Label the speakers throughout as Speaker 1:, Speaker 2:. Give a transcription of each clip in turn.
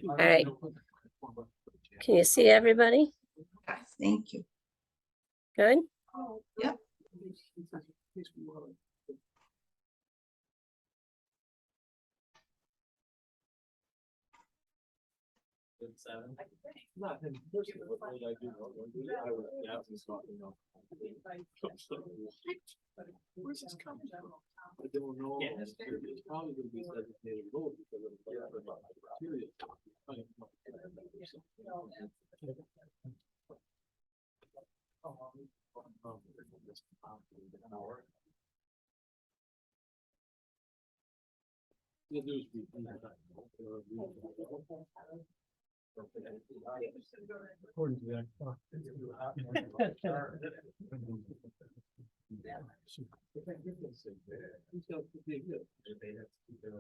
Speaker 1: All right. Can you see everybody?
Speaker 2: Yes, thank you.
Speaker 1: Good?
Speaker 2: Yep.
Speaker 3: Where's this coming from? I don't know. It's probably gonna be designated road because of the bacteria. According to that clock.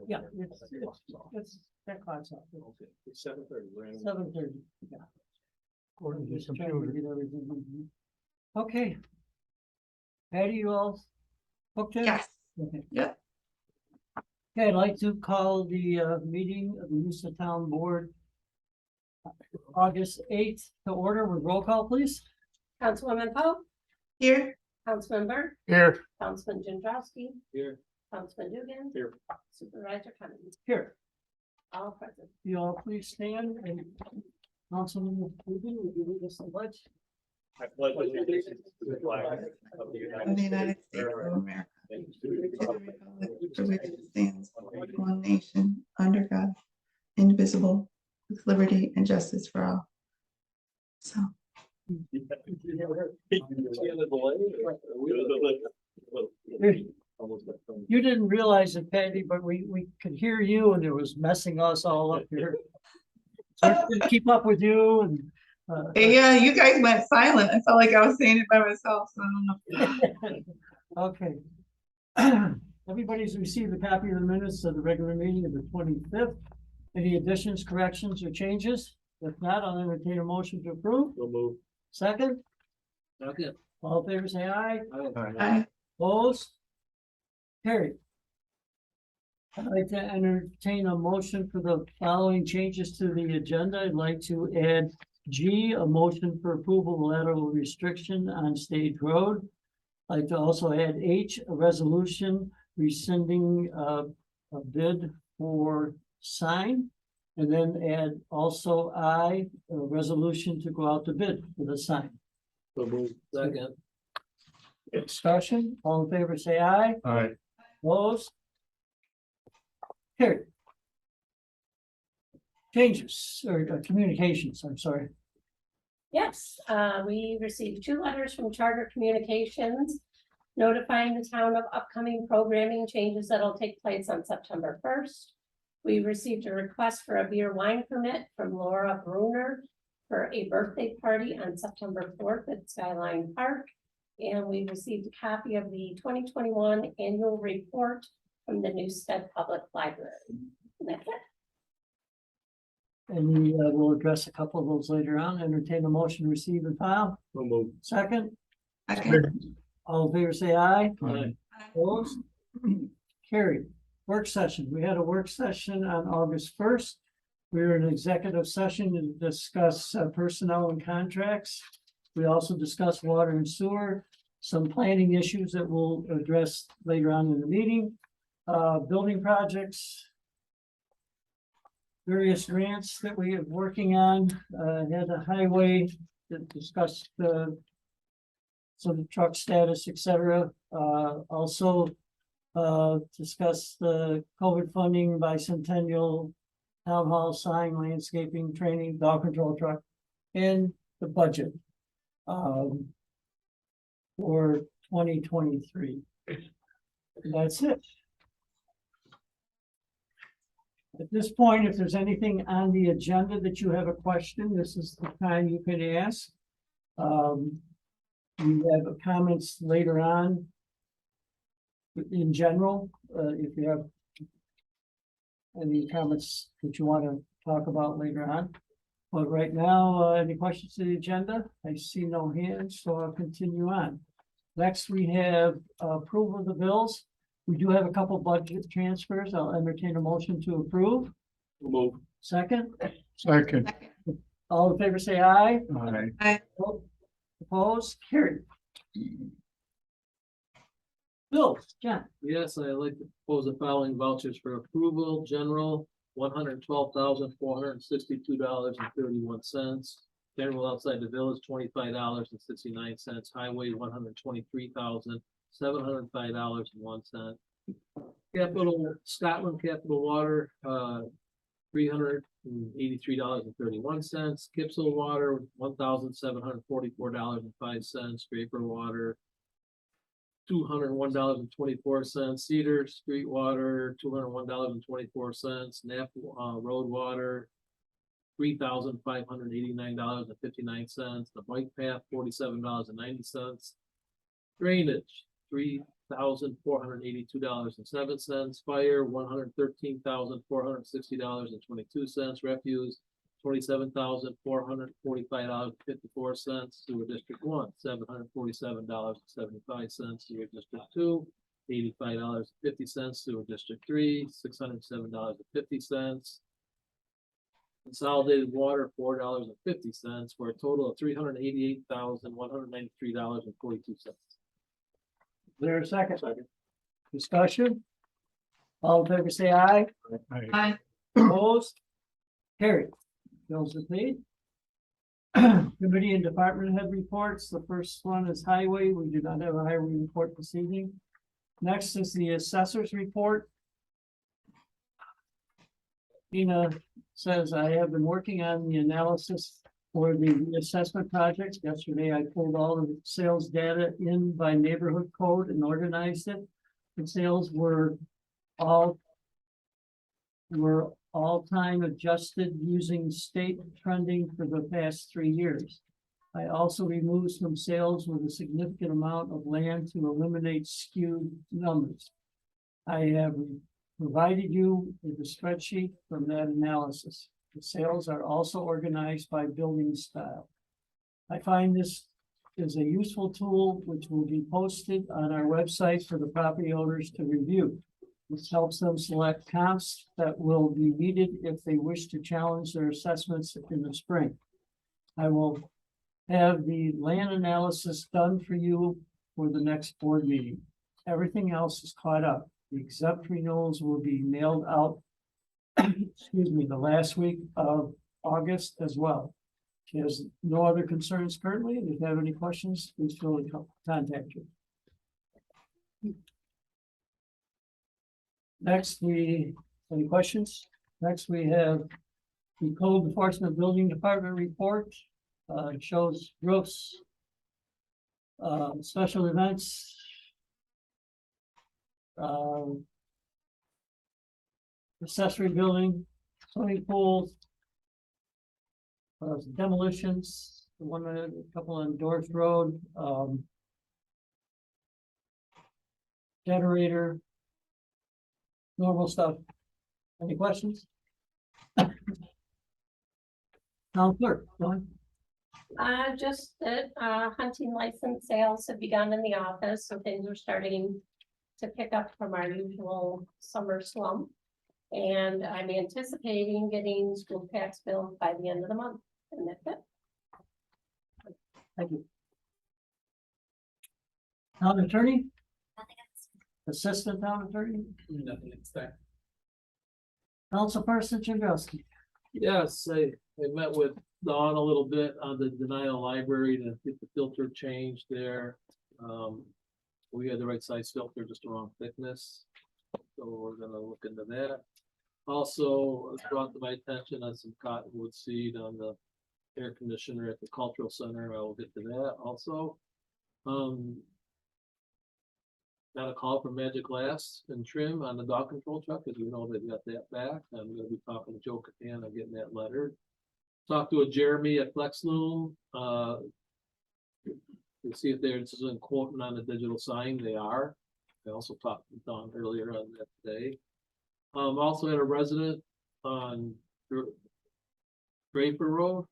Speaker 4: Yeah, it's that clock's up.
Speaker 3: It's 7:30.
Speaker 4: 7:30. Yeah.
Speaker 3: According to the
Speaker 4: Just trying to
Speaker 3: computer.
Speaker 4: get everything. Okay. Patty, you all hooked in?
Speaker 2: Yes.
Speaker 4: Okay.
Speaker 2: Yep.
Speaker 4: Okay, I'd like to call the meeting of the Noosa Town Board August 8th to order with roll call, please.
Speaker 1: Councilwoman Pope,
Speaker 2: Here.
Speaker 1: Councilman Burke,
Speaker 3: Here.
Speaker 1: Councilman Jindrowski,
Speaker 3: Here.
Speaker 1: Councilman Dugan.
Speaker 3: Here.
Speaker 1: Supervisor Cummings,
Speaker 4: Here,
Speaker 1: all present.
Speaker 4: you all please stand and Councilman Dugan, would you lead us to the pledge?
Speaker 3: I pledge allegiance to the flag of the
Speaker 2: Of the United States of America. To the republic for which it stands, one nation, under God, indivisible, with liberty and justice for all. So,
Speaker 4: You didn't realize it, Patty, but we could hear you and it was messing us all up here. So I couldn't keep up with you and.
Speaker 2: yeah, you guys went silent. I felt like I was saying it by myself, so I don't know.
Speaker 4: Okay. Everybody's received a copy of the minutes of the regular meeting of the 25th. Any additions, corrections, or changes? If not, I'll entertain a motion to approve.
Speaker 3: So move.
Speaker 4: Second,
Speaker 3: Okay.
Speaker 4: all in favor, say aye.
Speaker 2: Aye.
Speaker 4: Opposed? Carried. I'd like to entertain a motion for the following changes to the agenda. I'd like to add G, a motion for approval of lateral restriction on Stage Road. I'd like to also add H, a resolution rescinding a bid for sign. And then add also I, a resolution to go out to bid for the sign.
Speaker 3: So move. Second.
Speaker 4: Discussion, all in favor, say aye.
Speaker 3: All right.
Speaker 4: Opposed? Carried. Changes or communications, I'm sorry.
Speaker 1: Yes, we received 2 letters from Charter Communications notifying the town of upcoming programming changes that'll take place on September 1st. We received a request for a beer wine permit from Laura Bruner for a birthday party on September 4th at Skyline Park. And we received a copy of the 2021 annual report from the Newstead Public Library. And that's it.
Speaker 4: And we will address a couple of those later on. Entertain a motion to receive and file.
Speaker 3: So move.
Speaker 4: Second,
Speaker 2: Okay.
Speaker 4: all in favor, say aye.
Speaker 3: Aye.
Speaker 4: Opposed? Carried. Work session. We had a work session on August 1st. We were in executive session to discuss personnel and contracts. We also discussed water and sewer, some planning issues that we'll address later on in the meeting. Building projects. Various grants that we are working on, had a highway that discussed some truck status, etc. Also discuss the COVID funding, bicentennial, town hall sign, landscaping, training, dog control truck, and the budget for 2023. That's it. At this point, if there's anything on the agenda that you have a question, this is the time you can ask. We have comments later on. In general, if you have any comments that you want to talk about later on. But right now, any questions to the agenda? I see no hands, so I'll continue on. Next, we have approval of the bills. We do have a couple budget transfers. I'll entertain a motion to approve.
Speaker 3: Move.
Speaker 4: Second,
Speaker 5: Second.
Speaker 4: all in favor, say aye.
Speaker 5: Aye.
Speaker 4: Opposed, carried. Bill, John,
Speaker 3: Yes, I'd like to propose the following vouchers for approval. General, $112,462.31. General outside the village, $25.69. Highway, $123,705.01. Capital, Scotland Capital Water, $383.31. Kipsel Water, $1,744.05. Draper Water, $201.24. Cedar Street Water, $201.24. Knapp Road Water, $3,589.59. The Bike Path, $47.90. Drainage, $3,482.07. Fire, $113,460.22. Refuse, $27,445.54. Sewer District 1, $747.75. Sewer District 2, $85.50. Sewer District 3, $607.50. Consolidated Water, $4.50, for a total of $388,193.42.
Speaker 4: there a second? Discussion? All in favor, say aye.
Speaker 2: Aye.
Speaker 4: Opposed? Carried. Bills are paid. Committee and department head reports. The first one is highway. We do not have a highway report this evening. Next is the assessor's report. Tina says, I have been working on the analysis for the assessment projects. Yesterday, I pulled all of the sales data in by neighborhood code and organized it. The sales were all-time adjusted using state trending for the past 3 years. I also removed some sales with a significant amount of land to eliminate skewed numbers. I have provided you with a spreadsheet from that analysis. The sales are also organized by building style. I find this is a useful tool which will be posted on our website for the property owners to review. This helps them select comps that will be needed if they wish to challenge their assessments in the spring. I will have the land analysis done for you for the next board meeting. Everything else is caught up. The exempt renewals will be mailed out, excuse me, the last week of August as well. She has no other concerns currently. If you have any questions, please feel free to contact you. Next, any questions? Next, we have the code enforcement building department report. It shows roofs, special events, accessory building, swimming pools, demolitions, a couple on Dorf Road, generator, normal stuff. Any questions? Town clerk, go on.
Speaker 1: Just that, hunting license sales have begun in the office, so things are starting to pick up from our usual summer slump. And I'm anticipating getting school tax billed by the end of the month, and that's it.
Speaker 4: Thank you. Town attorney? Assistant town attorney?
Speaker 3: Nothing expect.
Speaker 4: Councilperson Chagowski.
Speaker 3: Yes, I met with Dawn a little bit on the denial library to get the filter changed there. We had the right size filter, just the wrong thickness. So we're gonna look into that. Also, it's brought to my attention on some cottonwood seed on the air conditioner at the cultural center. I will get to that also. Got a call from Magic Glass and Trim on the dog control truck, as you know, they've got that back. I'm gonna be talking to Joe Catan on getting that lettered. Talked to a Jeremy at Flex Loom, to see if there's a quoting on the digital sign. They are. I also talked to Don earlier on that today. Also had a resident on Draper Road.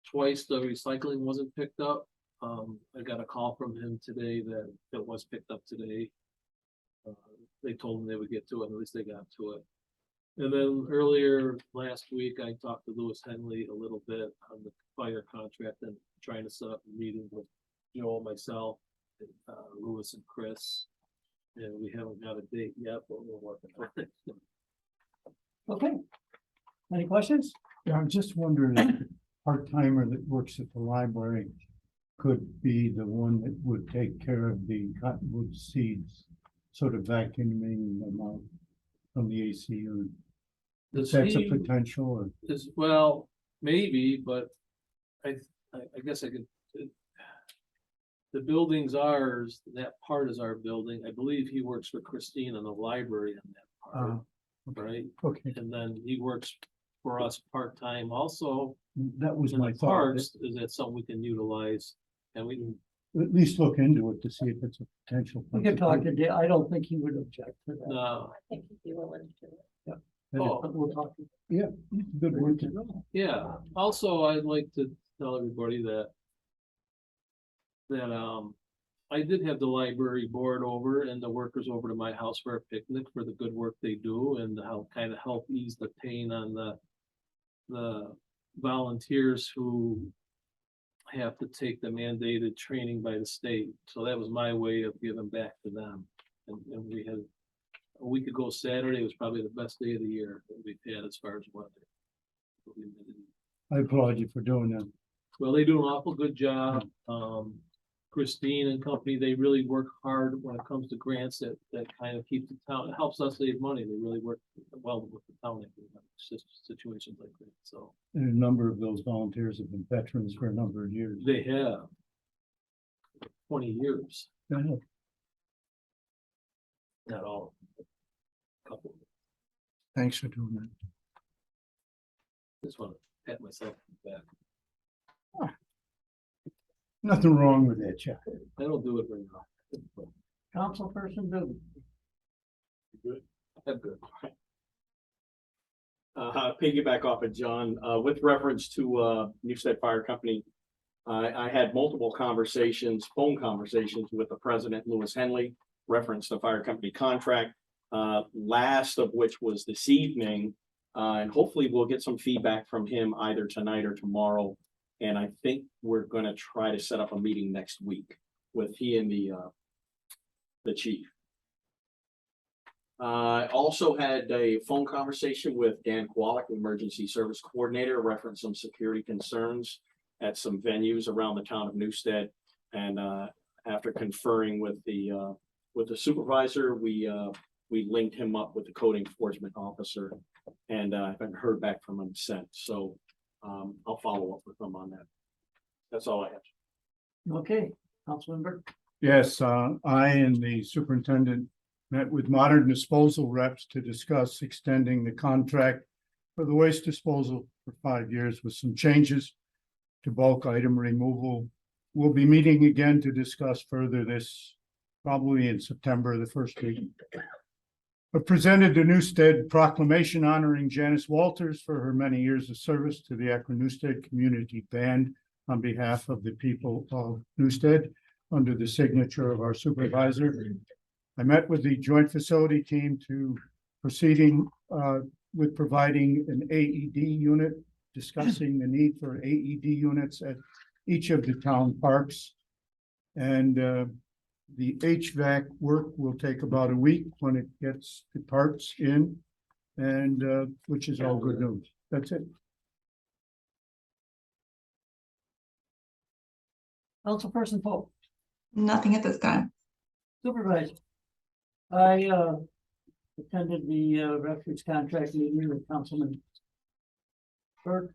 Speaker 3: Twice the recycling wasn't picked up. I got a call from him today that it was picked up today. they told them they would get to it, and at least they got to it. And then earlier last week, I talked to Lewis Henley a little bit on the fire contract and trying to set up a meeting with Joel, myself, and, Lewis and Chris. And we haven't got a date yet, but we're working on it.
Speaker 4: Okay. Any questions?
Speaker 5: Yeah, I'm just wondering if the part-timer that works at the library could be the one that would take care of the cottonwood seeds, sort of vacuuming them out from the ACU.
Speaker 3: Does
Speaker 5: That's a
Speaker 3: he-
Speaker 5: potential, or
Speaker 3: Is, well, maybe, but I guess I could. The building's ours, that part is our building. I believe he works for Christine in the library in that part, right?
Speaker 5: okay,
Speaker 3: And then he works for us part-time also.
Speaker 5: that was
Speaker 3: In
Speaker 5: my
Speaker 3: the
Speaker 5: thought.
Speaker 3: parks, is that something we can utilize? And we can,
Speaker 5: At least look into it to see if it's a potential.
Speaker 4: We can talk to Dave. I don't think he would object to that.
Speaker 3: no,
Speaker 1: I think he'd be willing to do it.
Speaker 5: And if-
Speaker 3: oh,
Speaker 4: But we'll talk.
Speaker 5: Good work to know.
Speaker 3: yeah. Also, I'd like to tell everybody that I did have the library board over and the workers over to my house for a picnic for the good work they do and how kind of help ease the pain on the volunteers who have to take the mandated training by the state. So that was my way of giving back to them. And we had, a week ago Saturday was probably the best day of the year that we've had as far as weather.
Speaker 5: I applaud you for doing that.
Speaker 3: Well, they do an awful good job. Christine and company, they really work hard when it comes to grants that kind of keep the town, it helps us save money. They really work well with the town in situations like that. So
Speaker 5: And a number of those volunteers have been veterans for a number of years.
Speaker 3: they have 20 years,
Speaker 5: Yeah,
Speaker 3: not all. Couple.
Speaker 5: thanks for doing that.
Speaker 3: Just want to pat myself on the back.
Speaker 5: Nothing wrong with that, Chuck.
Speaker 3: I don't do it very often.
Speaker 4: Councilperson Dugan.
Speaker 3: I'm good.
Speaker 6: Piggyback off of John, with reference to, Newstead Fire Company. I had multiple conversations, phone conversations with the president, Lewis Henley, reference the fire company contract. Last of which was this evening, and hopefully we'll get some feedback from him either tonight or tomorrow. And I think we're gonna try to set up a meeting next week with he and the chief. I also had a phone conversation with Dan Kowalik, Emergency Service Coordinator, reference some security concerns at some venues around the town of Newstead. And after conferring with the supervisor, we linked him up with the code enforcement officer. And I haven't heard back from him since, so I'll follow up with them on that. That's all I have.
Speaker 4: Okay, Councilman Burke.
Speaker 5: Yes, I and the superintendent met with Modern Disposal reps to discuss extending the contract for the waste disposal for 5 years with some changes to bulk item removal. We'll be meeting again to discuss further this probably in September, the first week. But presented the Newstead proclamation honoring Janice Walters for her many years of service to the Akron Newstead Community Band on behalf of the people of Newstead under the signature of our supervisor. I met with the joint facility team to proceeding with providing an AED unit, discussing the need for AED units at each of the town parks. And the HVAC work will take about a week when it gets the parts in, and which is all good news. That's it.
Speaker 4: Councilperson Polk.
Speaker 2: Nothing at this time.
Speaker 4: Supervisor. I attended the refuge contract meeting with Councilman Burke.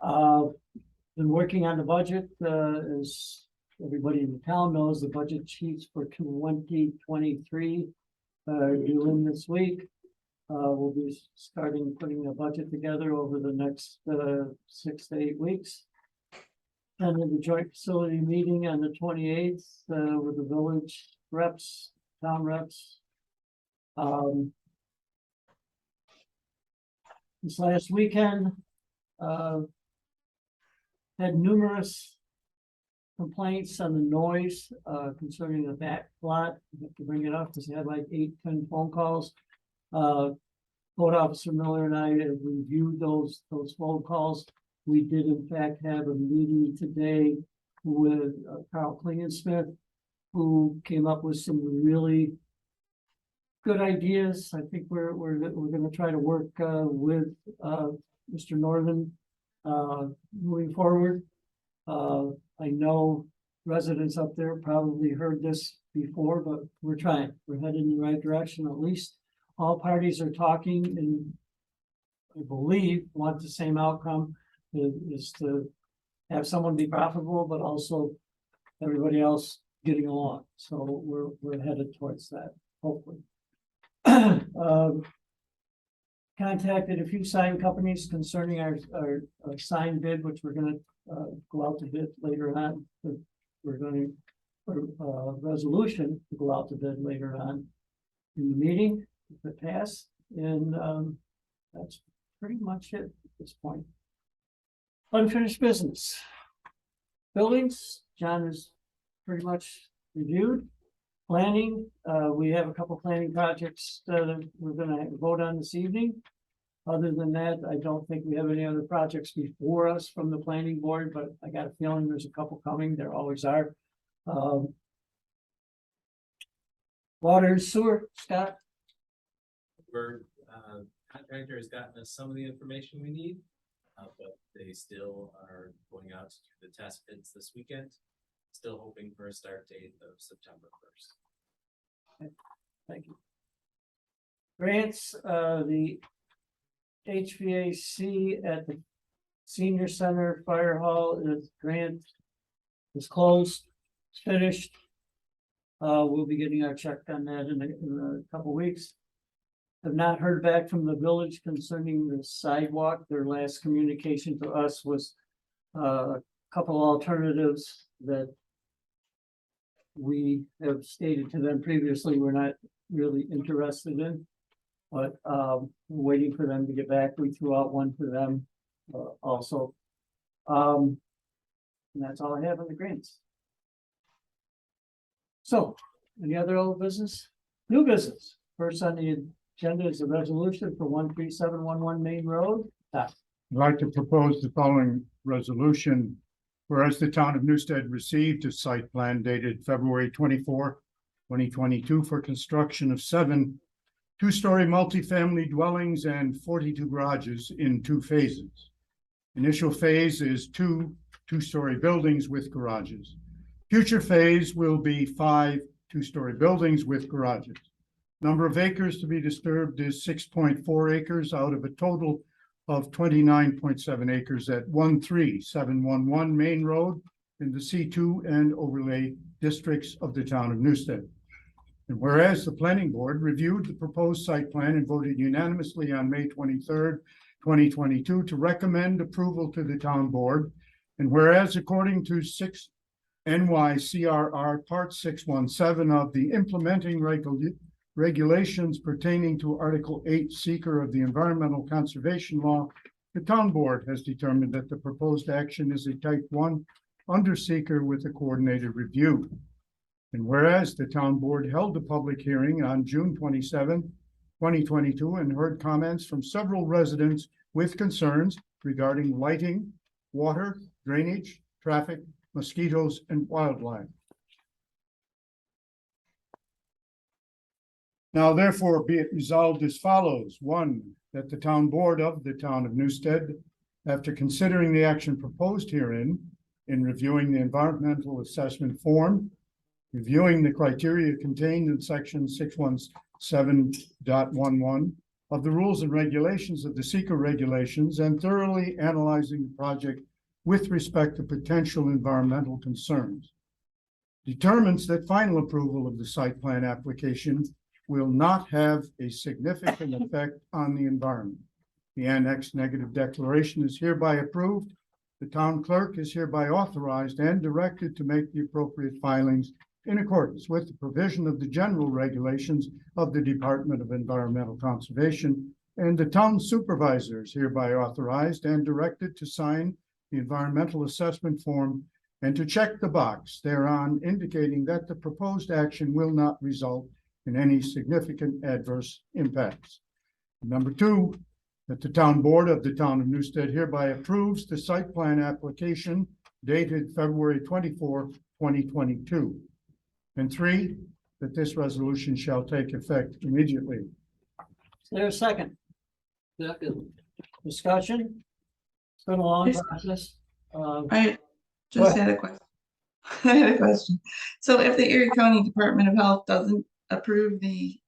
Speaker 4: Been working on the budget, as everybody in the town knows, the budget sheets for 2023 due in this week. We'll be starting putting a budget together over the next 6 to 8 weeks. And then the joint facility meeting on the 28th with the village reps, town reps. This last weekend, had numerous complaints on the noise, concerning the back lot. I have to bring it up because I had like 8-10 phone calls. Code Officer Miller and I have reviewed those phone calls. We did in fact have a meeting today with Carl Klingensmith, who came up with some really good ideas. I think we're gonna try to work with Mr. Northern moving forward. I know residents up there probably heard this before, but we're trying. We're headed in the right direction. At least all parties are talking and I believe want the same outcome, is to have someone be profitable, but also everybody else getting along. So we're headed towards that, hopefully. Contacted a few sign companies concerning our sign bid, which we're gonna go out to bid later on. We're going to resolution to go out to bid later on in the meeting, if it passed, and that's pretty much it at this point. Unfinished business. Buildings, John has pretty much reviewed. Planning, we have a couple planning projects that we're gonna vote on this evening. Other than that, I don't think we have any other projects before us from the planning board, but I got a feeling there's a couple coming. There always are. Water and sewer, Scott?
Speaker 7: Contractor has gotten us some of the information we need, but they still are going out to do the test bids this weekend. Still hoping for a start date of September 1st.
Speaker 4: Thank you. Grants, the HVAC at the senior center fire hall is grant is closed, it's finished. We'll be getting our check on that in a couple weeks. Have not heard back from the village concerning the sidewalk. Their last communication to us was a couple alternatives that we have stated to them previously we're not really interested in. But we're waiting for them to get back. We threw out one for them also. And that's all I have on the grants. So, any other old business? New business. First on the agenda is a resolution for 13711 Main Road.
Speaker 5: I'd like to propose the following resolution. Whereas the town of Newstead received a site plan dated February 24, 2022 for construction of 7 two-story multifamily dwellings and 42 garages in 2 phases. Initial phase is 2 two-story buildings with garages. Future phase will be 5 two-story buildings with garages. Number of acres to be disturbed is 6.4 acres out of a total of 29.7 acres at 13711 Main Road in the C2 and overlay districts of the town of Newstead. And whereas the planning board reviewed the proposed site plan and voted unanimously on May 23rd, 2022 to recommend approval to the town board. And whereas according to 6 NYCRR Part 617 of the implementing regulations pertaining to Article 8 Seeker of the Environmental Conservation Law, the town board has determined that the proposed action is a type 1 under Seeker with a coordinated review. And whereas the town board held a public hearing on June 27, 2022, and heard comments from several residents with concerns regarding lighting, water, drainage, traffic, mosquitoes, and wildlife. Now therefore be it resolved as follows. 1, that the town board of the town of Newstead, after considering the action proposed herein, in reviewing the environmental assessment form, reviewing the criteria contained in section 617.11 of the rules and regulations of the Seeker regulations, and thoroughly analyzing the project with respect to potential environmental concerns, determines that final approval of the site plan application will not have a significant effect on the environment. The annexed negative declaration is hereby approved. The town clerk is hereby authorized and directed to make the appropriate filings in accordance with the provision of the general regulations of the Department of Environmental Conservation, and the town supervisor is hereby authorized and directed to sign the environmental assessment form and to check the box thereon indicating that the proposed action will not result in any significant adverse impacts. Number two, that the town board of the town of Newstead hereby approves the site plan application dated February 24, 2022. And three, that this resolution shall take effect immediately.
Speaker 4: Is there a second?
Speaker 3: Second.
Speaker 4: Discussion? It's been a long
Speaker 2: Yes.
Speaker 4: process.
Speaker 2: I
Speaker 4: Go
Speaker 2: just
Speaker 4: ahead.
Speaker 2: had a question. I had a question. So if the Erie County Department of Health doesn't approve the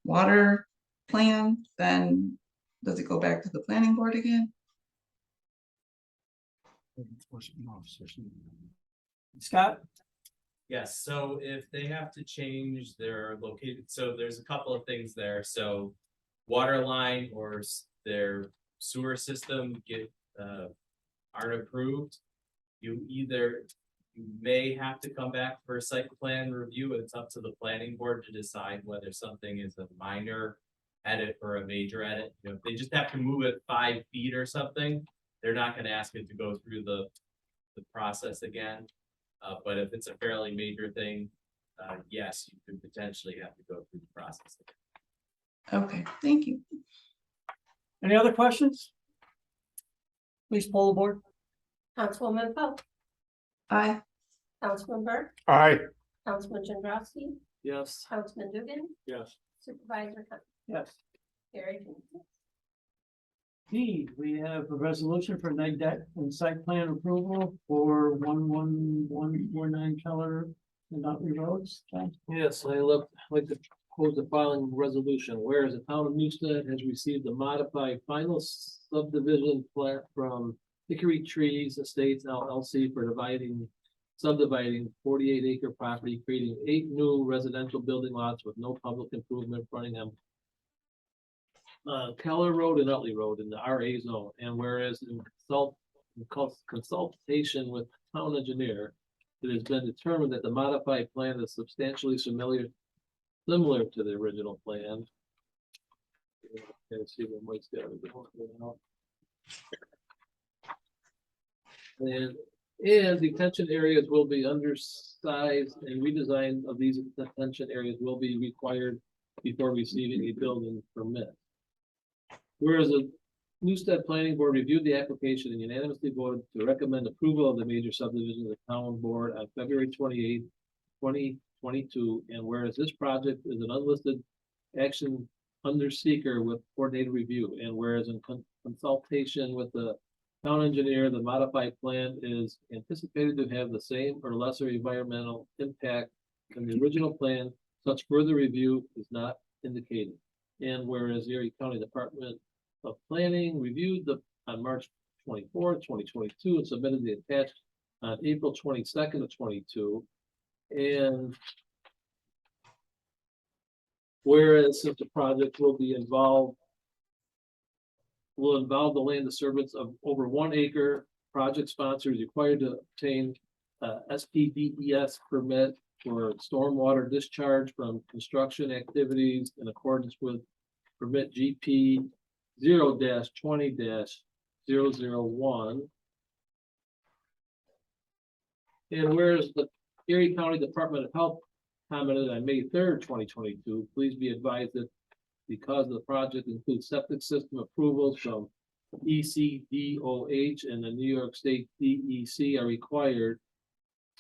Speaker 2: water plan, then does it go back to the planning board again?
Speaker 4: Scott?
Speaker 7: Yes, so if they have to change their located, so there's a couple of things there, so. Water line or their sewer system aren't approved. You may have to come back for a site plan review. It's up to the planning board to decide whether something is a minor edit or a major edit. You know, if they just have to move it 5 feet or something, they're not gonna ask it to go through the process again. But if it's a fairly major thing, yes, you could potentially have to go through the process again.
Speaker 2: Okay, thank you.
Speaker 4: Any other questions? Please poll the board.
Speaker 1: Councilwoman Pope,
Speaker 2: Aye.
Speaker 1: Councilman Burke,
Speaker 5: Aye.
Speaker 1: Councilman Jandrowski,
Speaker 3: Yes.
Speaker 1: Councilman Dugan,
Speaker 6: Yes.
Speaker 1: Supervisor Hunt,
Speaker 4: Yes.
Speaker 1: carried unanimous.
Speaker 4: D, we have a resolution for neg deck and site plan approval for 11149 Keller and Nutley Roads. John?
Speaker 3: Yes, like to quote the following resolution, whereas the town of Newstead has received a modified final subdivision plat from Hickory Trees Estates LLC for subdividing 48-acre property, creating 8 new residential building lots with no public improvement fronting them. Keller Road and Utley Road in the RA zone, and whereas in consultation with the town engineer, it has been determined that the modified plan is substantially similar to the original plan. Let's see what Mike's got. And detention areas will be undersized and redesign of these detention areas will be required before receiving a building permit. Whereas the Newstead Planning Board reviewed the application and unanimously voted to recommend approval of the major subdivision of the town board on February 28, 2022. And whereas this project is an unlisted action under seeker with coordinated review, and whereas in consultation with the town engineer, the modified plan is anticipated to have the same or lesser environmental impact than the original plan, such further review is not indicated. And whereas the Erie County Department of Planning reviewed on March 24th, 2022, and submitted the attached on April 22nd of 22. And whereas since the project will involve the land disturbance of over 1 acre, project sponsor is required to obtain SPDES permit for stormwater discharge from construction activities in accordance with permit GP 0-20-001. And whereas the Erie County Department of Health commented on May 3rd, 2022, please be advised that because the project includes septic system approvals from ECDOH and the New York State DEC are required.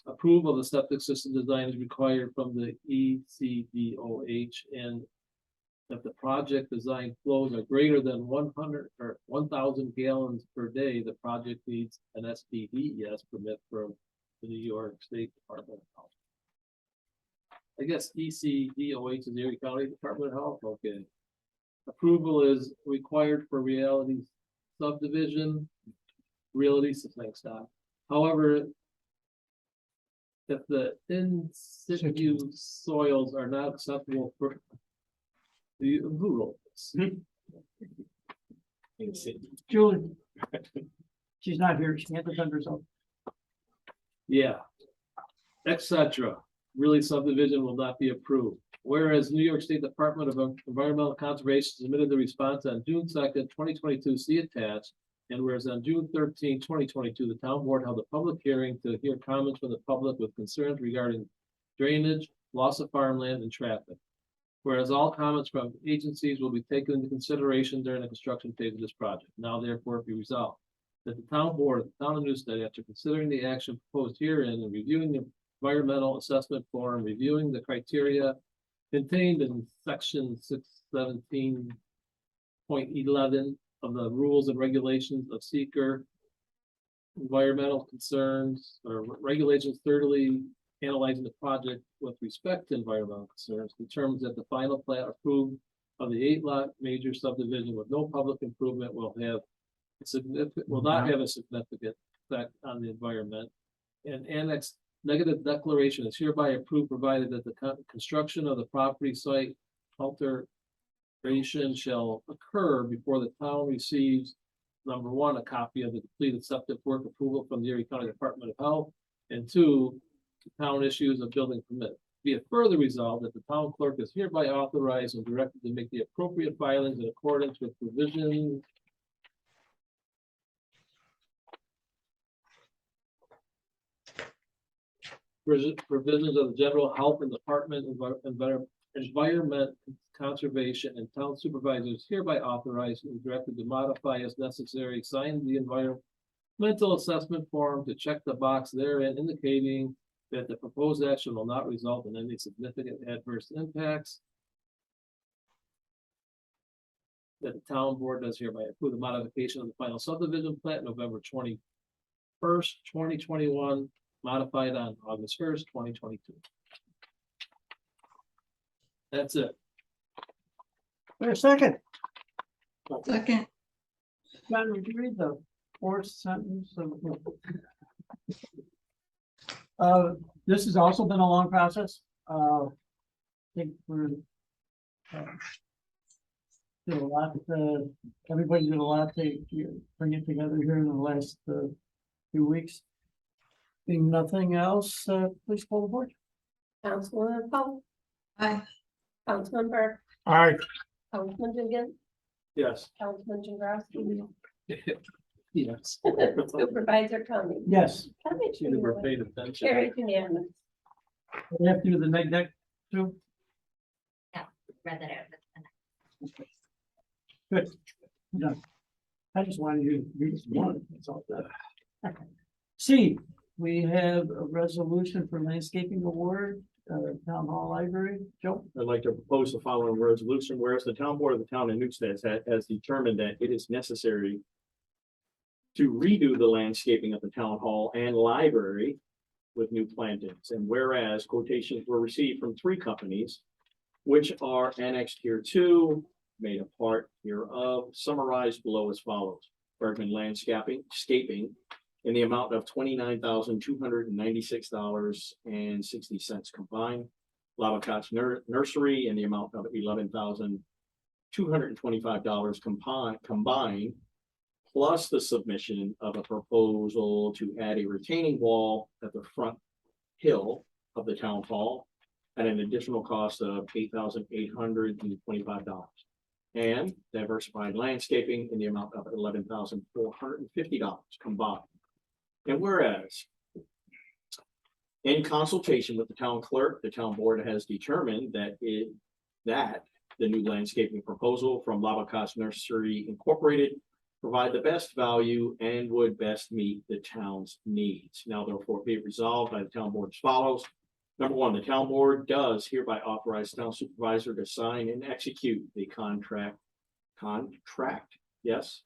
Speaker 3: Approval of the septic system design is required from the ECDOH, and if the project design flows are greater than 100 or 1,000 gallons per day, the project needs an SPDES permit from the New York State Department of Health. I guess ECDOH is the Erie County Department of Health. Okay. Approval is required for Realty subdivision. Realty, thanks, Doc. However, if the in situ soils are not acceptable for the who wrote this?
Speaker 4: Julie. She's not here. She can't defend herself.
Speaker 3: Yeah, etc. Really subdivision will not be approved. Whereas New York State Department of Environmental Conservation submitted the response on June 2nd, 2022, see attached. And whereas on June 13, 2022, the town board held a public hearing to hear comments from the public with concerns regarding drainage, loss of farmland, and traffic. Whereas all comments from agencies will be taken into consideration during the construction phase of this project. Now therefore be resolved that the town board of the town of Newstead, after considering the action proposed herein and reviewing the environmental assessment form, reviewing the criteria contained in section 617.11 of the rules and regulations of seeker, environmental concerns or regulations thoroughly analyzing the project with respect to environmental concerns, determines that the final plat approved of the 8-lot major subdivision with no public improvement will not have a significant effect on the environment. And annex negative declaration is hereby approved, provided that the construction of the property site alteration shall occur before the town receives, number one, a copy of the completed septic work approval from the Erie County Department of Health, and two, the town issues a building permit. Be it further resolved that the town clerk is hereby authorized and directed to make the appropriate filings in accordance with provisions provisions of the general health and department, environment, conservation, and town supervisors hereby authorized and directed to modify as necessary, sign the environmental assessment form to check the box therein indicating that the proposed action will not result in any significant adverse impacts. That the town board does hereby approve the modification of the final subdivision plat November 21st, 2021, modified on August 1st, 2022. That's it.
Speaker 4: Wait a second.
Speaker 2: Second,
Speaker 4: John, would you read the fourth sentence of? This has also been a long process. I think we're. Did a lot, everybody did a lot to bring it together here in the last few weeks. Being nothing else, please call the board.
Speaker 1: Councilwoman Paul,
Speaker 2: aye.
Speaker 1: Councilman Burke,
Speaker 5: Aye.
Speaker 1: Councilman Dugan,
Speaker 6: Yes.
Speaker 1: Councilman Jagrowski,
Speaker 3: Yes.
Speaker 1: Supervisor Cummings.
Speaker 4: Yes,
Speaker 3: You never paid attention.
Speaker 1: Carried unanimous.
Speaker 4: we have to do the neg deck too.
Speaker 8: Read that out.
Speaker 4: Good. No. I just wanted you to read this one. That's all that. C, we have a resolution for landscaping award, Town Hall Library. Joe?
Speaker 6: I'd like to propose the following resolution, whereas the town board of the town of Newstead has determined that it is necessary to redo the landscaping of the town hall and library with new plantings, and whereas quotations were received from 3 companies, which are annexed here to, made a part hereof, summarized below as follows. Bergman Landscaping, in the amount of $29,296.60 combined. Lavacots Nursery in the amount of $11,225 combined, plus the submission of a proposal to add a retaining wall at the front hill of the town hall at an additional cost of $8,825. And diversified landscaping in the amount of $11,450 combined. And whereas in consultation with the town clerk, the town board has determined that the new landscaping proposal from Lavacots Nursery Incorporated provide the best value and would best meet the town's needs. Now therefore be it resolved by the town board as follows. Number 1, the town board does hereby authorize the town supervisor to sign and execute the contract, yes?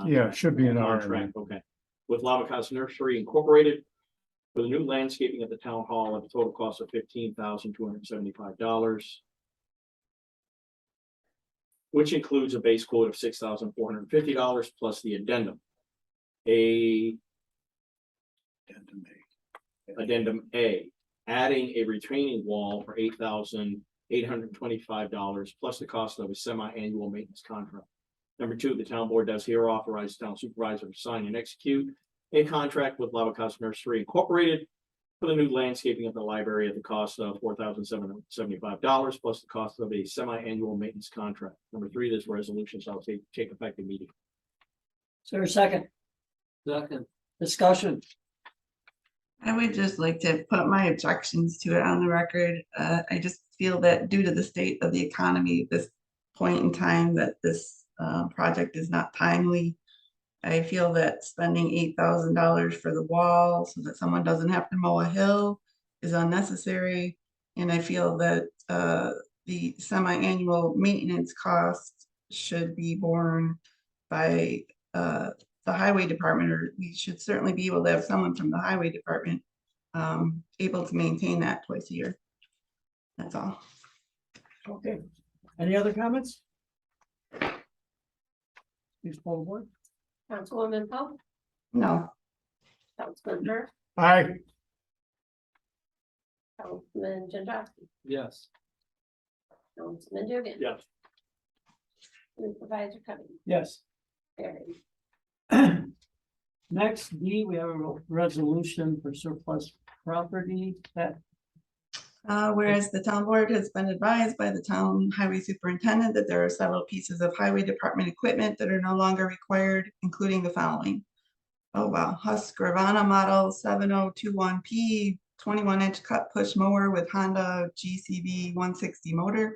Speaker 5: Yeah, it should be an R.
Speaker 6: Contract, okay. With Lavacots Nursery Incorporated for the new landscaping at the town hall at a total cost of $15,275. Which includes a base quote of $6,450 plus the addendum. Addendum A, adding a retaining wall for $8,825 plus the cost of a semi-annual maintenance contract. Number 2, the town board does here authorize the town supervisor to sign and execute a contract with Lavacots Nursery Incorporated for the new landscaping of the library at the cost of $4,775 plus the cost of a semi-annual maintenance contract. Number 3, this resolution shall take effect immediately.
Speaker 4: Is there a second?
Speaker 3: Second,
Speaker 4: Discussion?
Speaker 2: I would just like to put my objections to it on the record. I just feel that due to the state of the economy at this point in time, that this project is not timely. I feel that spending $8,000 for the wall so that someone doesn't have to mow a hill is unnecessary. And I feel that the semi-annual maintenance costs should be borne by the highway department, or we should certainly be able to have someone from the highway department able to maintain that twice a year. That's all.
Speaker 4: Okay. Any other comments? Please poll the board.
Speaker 1: Councilwoman Pope,
Speaker 2: No,
Speaker 1: Councilman Burr,
Speaker 5: Aye.
Speaker 1: Councilman Gendrowski,
Speaker 3: yes.
Speaker 1: Councilman Dugan.
Speaker 6: Yes.
Speaker 1: Supervisor Cummings,
Speaker 4: Yes.
Speaker 1: carried.
Speaker 4: Next, D, we have a resolution for surplus property that,
Speaker 2: whereas the town board has been advised by the town highway superintendent that there are several pieces of highway department equipment that are no longer required, including the following. Oh wow, Husqvarna model 7021P 21-inch cut push mower with Honda GCV 160 motor,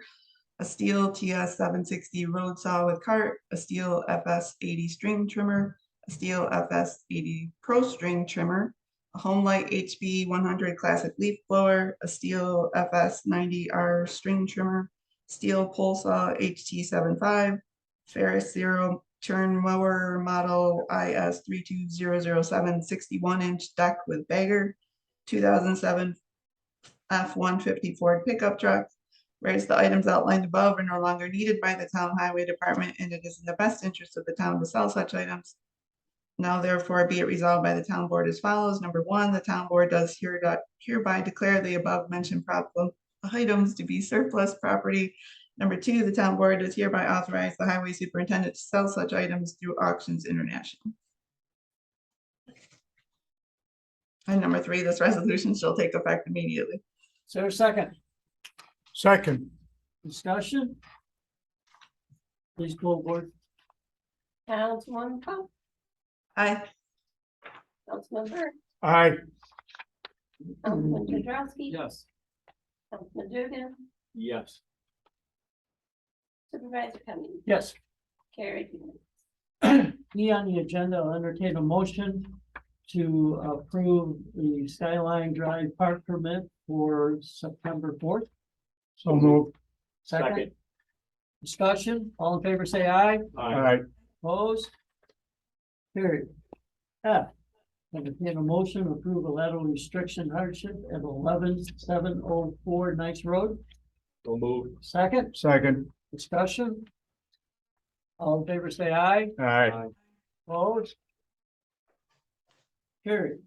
Speaker 2: a steel TS 760 road saw with cart, a steel FS 80 string trimmer, a steel FS 80 pro string trimmer, a Homelight HB 100 classic leaf blower, a steel FS 90R string trimmer, steel pole saw HT 75, Ferris Zero turn mower model IS 32007 61-inch deck with bagger, 2007 F-150 Ford pickup truck. Whereas the items outlined above are no longer needed by the town highway department, and it is in the best interest of the town to sell such items. Now therefore be it resolved by the town board as follows. Number one, the town board does hereby declare the above mentioned problem items to be surplus property. Number two, the town board does hereby authorize the highway superintendent to sell such items through Auctions International. And number three, this resolution shall take effect immediately.
Speaker 4: is there a second?
Speaker 5: Second.
Speaker 4: Discussion? Please poll the board.
Speaker 1: Councilwoman Pope,
Speaker 2: Aye.
Speaker 1: Councilman Burr,
Speaker 5: Aye.
Speaker 1: Councilman Gendrowski.
Speaker 3: Yes.
Speaker 1: Councilman Dugan,
Speaker 6: Yes.
Speaker 1: Supervisor Cummings,
Speaker 4: Yes.
Speaker 1: carried.
Speaker 4: E on the agenda, I'll entertain a motion to approve the Skyline Drive park permit for September 4th.
Speaker 5: So moved.
Speaker 4: Second. Discussion, all in favor, say aye.
Speaker 5: Aye.
Speaker 4: Opposed? Carried. F, entertain a motion to approve a letter of restriction hardship at 11704 Nice Road.
Speaker 6: So move.
Speaker 4: Second,
Speaker 5: Second.
Speaker 4: discussion. All in favor, say aye.
Speaker 5: Aye.
Speaker 4: Opposed? Carried.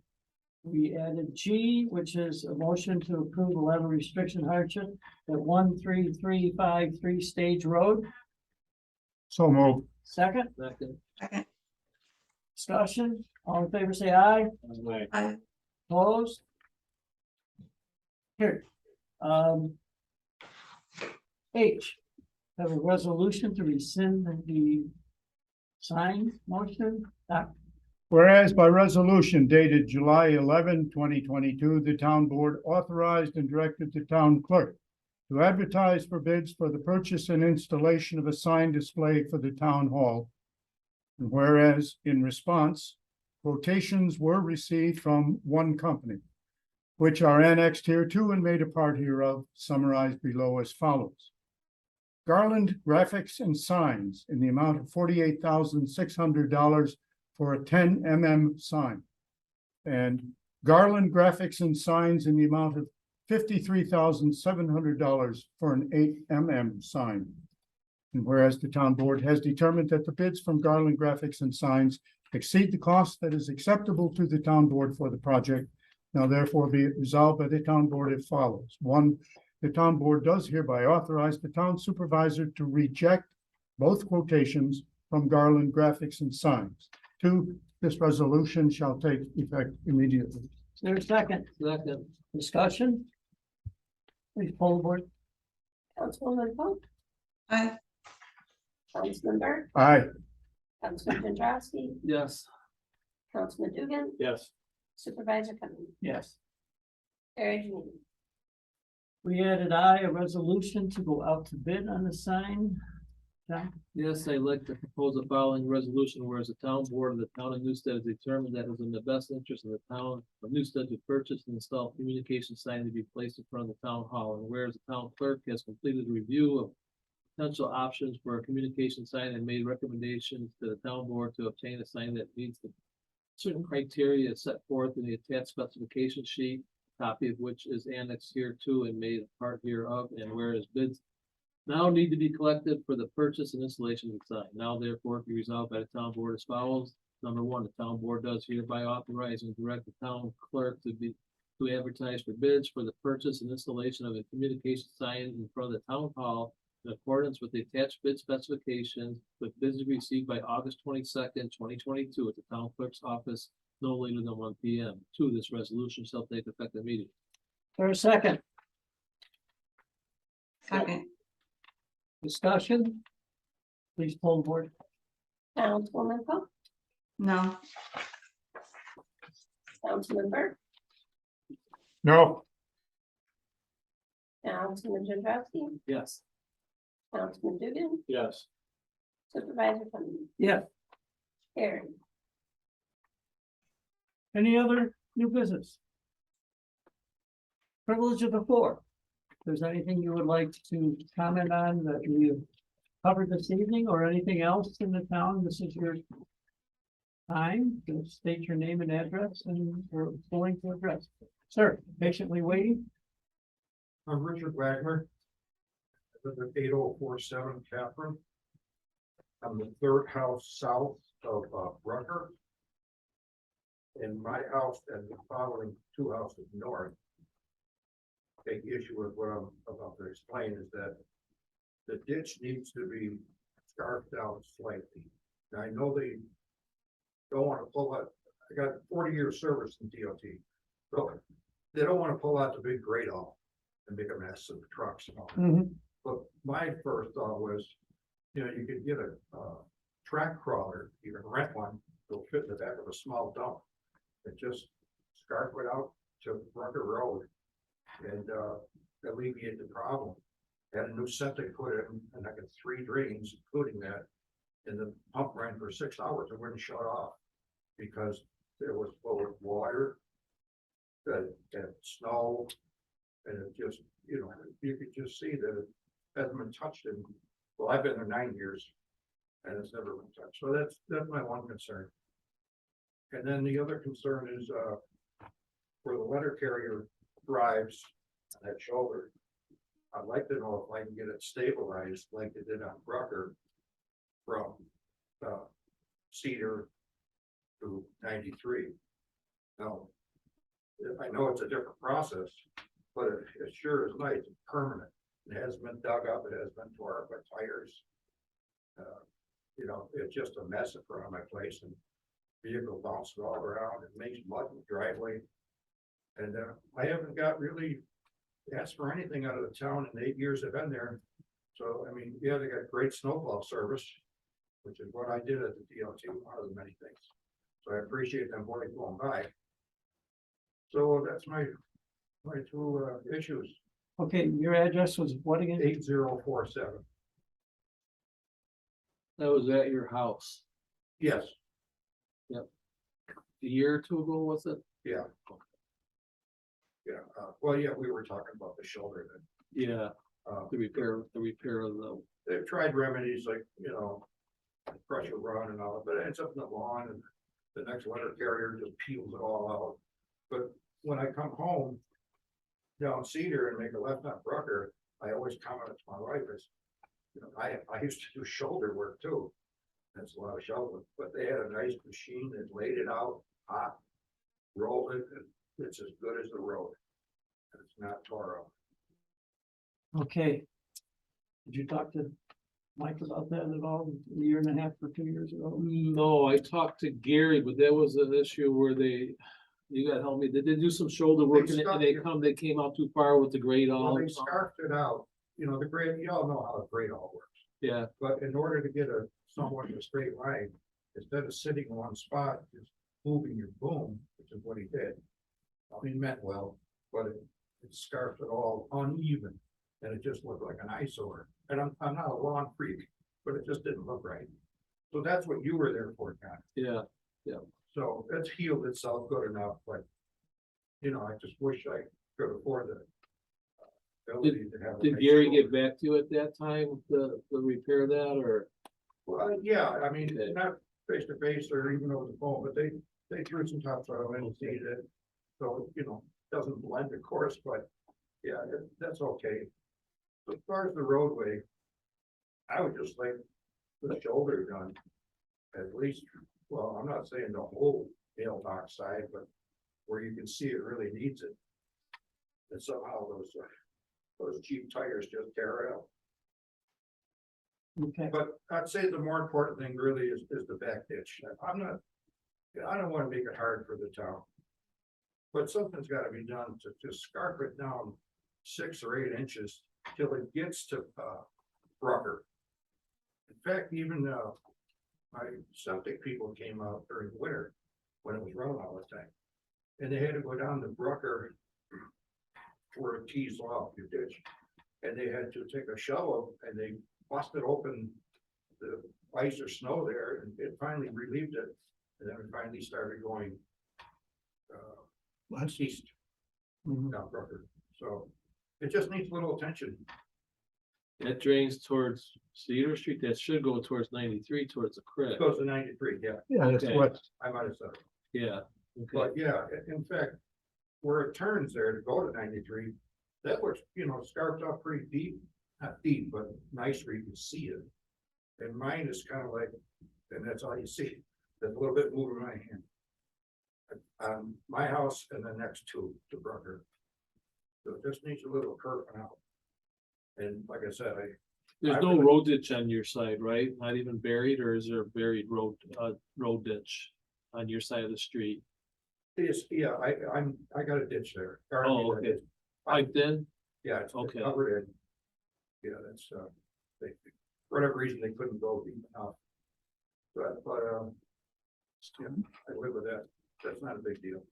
Speaker 4: We added G, which is a motion to approve a level restriction hardship at 13353 Stage Road.
Speaker 5: So moved.
Speaker 4: Second,
Speaker 3: Second,
Speaker 2: Second.
Speaker 4: discussion, all in favor, say aye.
Speaker 6: Aye.
Speaker 2: Aye.
Speaker 4: Opposed? Carried. H, have a resolution to rescind the sign motion.
Speaker 5: Whereas by resolution dated July 11, 2022, the town board authorized and directed the town clerk to advertise for bids for the purchase and installation of a sign display for the town hall. And whereas in response, quotations were received from one company, which are annexed here to and made a part hereof, summarized below as follows. Garland Graphics and Signs in the amount of $48,600 for a 10 mm sign. And Garland Graphics and Signs in the amount of $53,700 for an 8 mm sign. And whereas the town board has determined that the bids from Garland Graphics and Signs exceed the cost that is acceptable to the town board for the project, now therefore be it resolved by the town board as follows. One, the town board does hereby authorize the town supervisor to reject both quotations from Garland Graphics and Signs. Two, this resolution shall take effect immediately.
Speaker 4: Is there a second?
Speaker 3: second,
Speaker 4: Discussion? Please poll the board.
Speaker 1: Councilwoman Pope,
Speaker 2: Aye.
Speaker 1: Councilman Burr,
Speaker 5: Aye.
Speaker 1: Councilman Jandrowski,
Speaker 3: Yes.
Speaker 1: Councilman Dugan,
Speaker 6: Yes.
Speaker 1: Supervisor Cummings.
Speaker 4: Yes.
Speaker 1: Carried unanimous.
Speaker 4: We added a resolution to go out to bid on the sign. John?
Speaker 3: Yes, I'd like to propose the following resolution, whereas the town board of the town of Newstead has determined that it is in the best interest of the town of Newstead to purchase and install communication sign to be placed in front of the town hall, and whereas the town clerk has completed a review of potential options for a communication sign and made recommendations to the town board to obtain a sign that meets the certain criteria set forth in the attached specification sheet, copy of which is annexed here to and made a part hereof, and whereas bids now need to be collected for the purchase and installation of the sign. Now therefore be resolved by the town board as follows. Number one, the town board does hereby authorize and direct the town clerk to advertise for bids for the purchase and installation of a communication sign in front of the town hall in accordance with the attached bid specifications, with bids to be received by August 22nd, 2022 at the town clerk's office no later than 1 p.m. Two, this resolution shall take effect immediately.
Speaker 4: For a second,
Speaker 2: Second.
Speaker 4: discussion? Please poll the board.
Speaker 1: Councilwoman Cook,
Speaker 2: No.
Speaker 1: Councilman Burke,
Speaker 5: No.
Speaker 1: Councilman Jandrowski,
Speaker 3: Yes.
Speaker 1: Councilman Dugan,
Speaker 6: Yes.
Speaker 1: Supervisor Cummings.
Speaker 4: Yes.
Speaker 1: Carried.
Speaker 4: Any other new business? Privilege of the floor. If there's anything you would like to comment on that we have covered this evening or anything else in the town, this is your time to state your name and address and we're willing to address. Sir, patiently waiting.
Speaker 9: I'm Richard Wagner. I live at 8047 Catherine. I'm the third house south of Rucker. And my house and the following two houses north. Big issue with what I'm about to explain is that the ditch needs to be scarfed out slightly. Now, I know they don't want to pull out, I got 40 years service in DOT. So they don't want to pull out the big grate off and make a mess of the trucks and all that. But my first thought was, you know, you could get a track crawler, you can rent one, it'll fit in the back of a small dump. And just scarf it out to Rucker Road and alleviate the problem. Had a new septic put in and I got 3 drains, including that. And the pump ran for 6 hours, it wouldn't shut off because there was full of water, and snow, and it just, you know, you could just see that it hasn't been touched in, well, I've been there 9 years and it's never been touched. So that's my one concern. And then the other concern is where the letter carrier drives on that shoulder. I'd like to know if I can get it stabilized like they did on Rucker from Cedar to 93. Now, I know it's a different process, but it sure is nice, it's permanent. It has been dug up, it has been tore up by tires. You know, it's just a mess in front of my place and vehicle bounces all around, it makes mud in the driveway. And I haven't got really asked for anything out of the town in the 8 years I've been there. So, I mean, yeah, they got great snowplow service, which is what I did at the DOT, one of the many things. So I appreciate them going by. So that's my two issues.
Speaker 4: Okay, your address was what again?
Speaker 9: 8047.
Speaker 3: That was at your house
Speaker 9: Yes,
Speaker 3: a year or two ago, was it?
Speaker 9: yeah. Yeah, well, yeah, we were talking about the shoulder
Speaker 3: Yeah,
Speaker 9: that,
Speaker 3: the repair of the,
Speaker 9: they've tried remedies like, you know, pressure run and all, but it ends up in the lawn and the next letter carrier just peels it all out. But when I come home down Cedar and make a left on Rucker, I always comment to my wife is, you know, I used to do shoulder work too. That's a lot of shoulder, but they had a nice machine that laid it out hot, rolled it, and it's as good as the road. And it's not tore up.
Speaker 4: Okay. Did you talk to Mike about that at all, a year and a half or 2 years ago?
Speaker 3: no, I talked to Gary, but that was an issue where you gotta help me, they did do some shoulder work and they came out too far with the grade
Speaker 9: Well,
Speaker 3: on.
Speaker 9: they scarfed it out, you know, the grade, you all know how the grade all works.
Speaker 3: Yeah,
Speaker 9: But in order to get somewhat of a straight line, instead of sitting in one spot, just moving your boom, which is what he did. I mean, meant well, but it scarfed it all uneven, and it just looked like an eyesore. And I'm not a lawn freak, but it just didn't look right. So that's what you were there for, John.
Speaker 3: Yeah,
Speaker 9: So it's healed itself good enough, but, you know, I just wish I could afford the ability to have. a
Speaker 3: did
Speaker 9: nice
Speaker 3: Gary
Speaker 9: shoulder.
Speaker 3: get back to you at that time to repair that, or?
Speaker 9: Well, yeah, I mean,
Speaker 3: Okay.
Speaker 9: not face to face or even over the phone, but they threw some topsoil in and seeded it. So, you know, doesn't blend, of course, but yeah, that's okay. As far as the roadway, I would just like the shoulder done. At least, well, I'm not saying the whole mailbox side, but where you can see it really needs it. And somehow those cheap tires just tear it out.
Speaker 4: Okay,
Speaker 9: But I'd say the more important thing really is the back ditch. I'm not, I don't wanna make it hard for the town. But something's gotta be done to just scarf it down 6 or 8 inches till it gets to, Rucker. In fact, even, my septic people came out during the winter when it was raining all the time. And they had to go down to Rucker where it tees off your ditch. And they had to take a shovel and they busted open the ice or snow there, and it finally relieved it. And then it finally started going east
Speaker 4: Mhm.
Speaker 9: down Rucker. So it just needs a little attention.
Speaker 3: That drains towards Cedar Street, that should go towards 93, towards the
Speaker 9: It
Speaker 3: creek.
Speaker 9: goes to 93, yeah,
Speaker 5: Yeah, that's
Speaker 3: Okay.
Speaker 5: what,
Speaker 9: I might have said it.
Speaker 3: Yeah, okay,
Speaker 9: But yeah, in fact, where it turns there to go to 93, that was, you know, scarfed off pretty deep, not deep, but nice where you can see it. And mine is kind of like, and that's all you see, there's a little bit moving my hand. My house and the next to Brucker. So it just needs a little curving out. And like I said,
Speaker 3: there's
Speaker 9: I
Speaker 3: no
Speaker 9: really-
Speaker 3: road ditch on your side, right? Not even buried, or is there a buried road ditch on your side of the street?
Speaker 9: yeah, I got a ditch there. Or I mean,
Speaker 3: Oh,
Speaker 9: a
Speaker 3: okay.
Speaker 9: ditch.
Speaker 3: Piped in?
Speaker 9: Yeah, it's
Speaker 3: Okay.
Speaker 9: covered in. Yeah, that's, they, for whatever reason, they couldn't go deep enough. But, yeah, I live with that. That's not a big deal.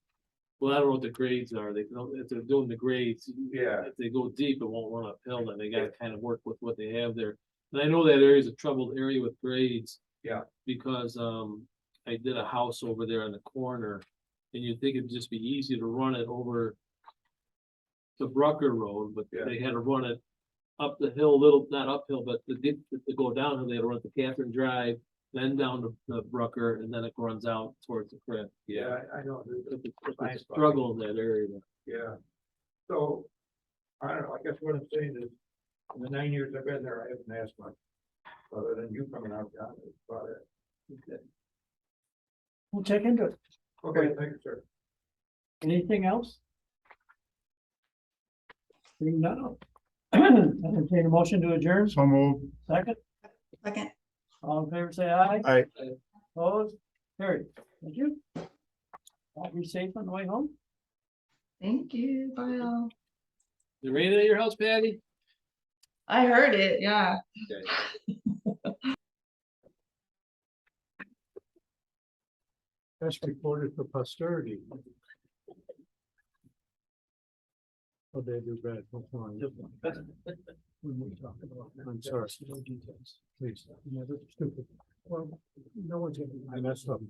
Speaker 3: Well, I don't know what the grades are. They can, if they're doing the grades.
Speaker 9: Yeah.
Speaker 3: If they go deep, it won't run uphill, then they gotta kind of work with what they have there. And I know that area is a troubled area with grades.
Speaker 9: Yeah.
Speaker 3: Because, I did a house over there on the corner, and you'd think it'd just be easy to run it over the Brucker Road, but
Speaker 9: Yeah.
Speaker 3: they had to run it up the hill, a little, not uphill, but to go downhill, they had to run to Catherine Drive, then down to the Brucker, and then it runs out towards the creek.
Speaker 9: Yeah, I know.
Speaker 3: It's
Speaker 9: Nice
Speaker 3: a
Speaker 9: spot.
Speaker 3: struggle in that area.
Speaker 9: Yeah. So, I don't know, I guess what I'm saying is, in the 9 years I've been there, I haven't asked much. Other than you coming out, John, that's about it.
Speaker 4: We'll check into it.
Speaker 9: Okay, thank you, sir.
Speaker 4: Anything else? Seeing none. Entertain a motion to adjourn,
Speaker 5: so moved.
Speaker 4: second,
Speaker 2: Second,
Speaker 4: all in favor, say aye.
Speaker 5: I,
Speaker 4: Opposed, carried, thank you. All be safe on the way home.
Speaker 2: thank you, bye all.
Speaker 3: Is it raining at your house, Patty?
Speaker 2: I heard it, yeah.
Speaker 5: that's recorded for posterity. Oh, they do bad, hold on. When we talk about, I'm sorry. Please, never stupid. Well, no one's gonna, I messed up.